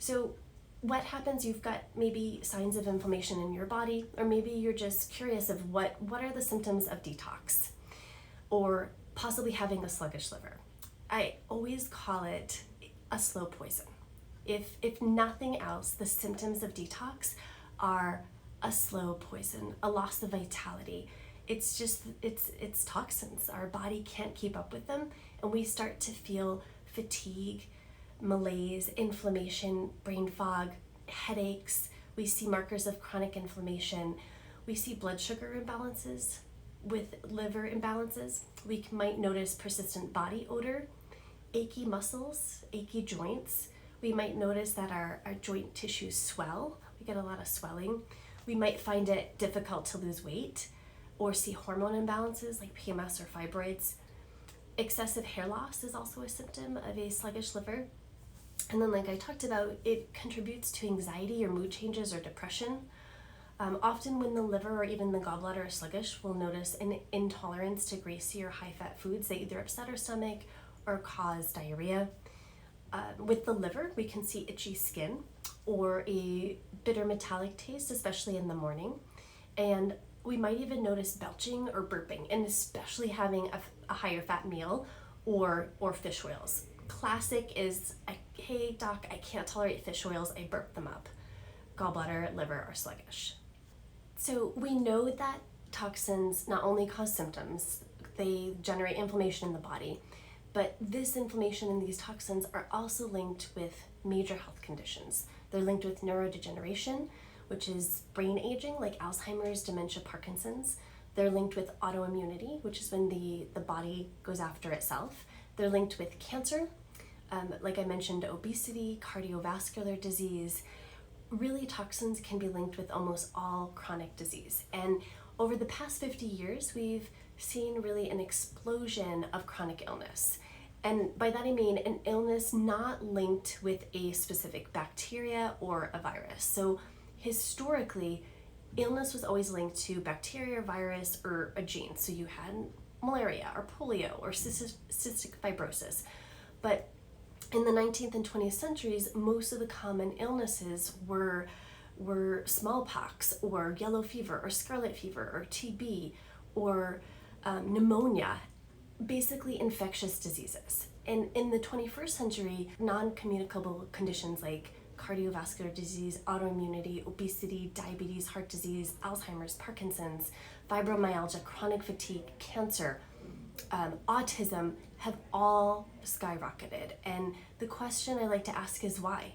So what happens? You've got maybe signs of inflammation in your body, or maybe you're just curious of what are the symptoms of detox, or possibly having a sluggish liver. I always call it a slow poison. If nothing else, the symptoms of detox are a slow poison, a loss of vitality. It's just, it's toxins. Our body can't keep up with them, and we start to feel fatigue, malaise, inflammation, brain fog, headaches. We see markers of chronic inflammation. We see blood sugar imbalances with liver imbalances. We might notice persistent body odor, achy muscles, achy joints. We might notice that our joint tissues swell. We get a lot of swelling. We might find it difficult to lose weight, or see hormone imbalances like PMS or fibroids. Excessive hair loss is also a symptom of a sluggish liver. And then, like I talked about, it contributes to anxiety or mood changes or depression. Often when the liver or even the gallbladder are sluggish, we'll notice an intolerance to greasy or high-fat foods that either upset our stomach or cause diarrhea. With the liver, we can see itchy skin or a bitter metallic taste, especially in the morning. And we might even notice belching or burping, and especially having a higher fat meal or fish oils. Classic is, hey doc, I can't tolerate fish oils, I burp them up. Gallbladder, liver are sluggish. So we know that toxins not only cause symptoms, they generate inflammation in the body, but this inflammation and these toxins are also linked with major health conditions. They're linked with neurodegeneration, which is brain aging like Alzheimer's, dementia, Parkinson's. They're linked with autoimmunity, which is when the body goes after itself. They're linked with cancer, like I mentioned, obesity, cardiovascular disease. Really, toxins can be linked with almost all chronic disease. And over the past 50 years, we've seen really an explosion of chronic illness. And by that I mean an illness not linked with a specific bacteria or a virus. So historically, illness was always linked to bacteria, or virus, or a gene. So you had malaria or polio or cystic fibrosis. But in the 19th and 20th centuries, most of the common illnesses were smallpox or yellow fever or scarlet fever or TB or pneumonia, basically infectious diseases. And in the 21st century, non-communicable conditions like cardiovascular disease, autoimmunity, obesity, diabetes, heart disease, Alzheimer's, Parkinson's, fibromyalgia, chronic fatigue, cancer, autism have all skyrocketed. And the question I like to ask is why?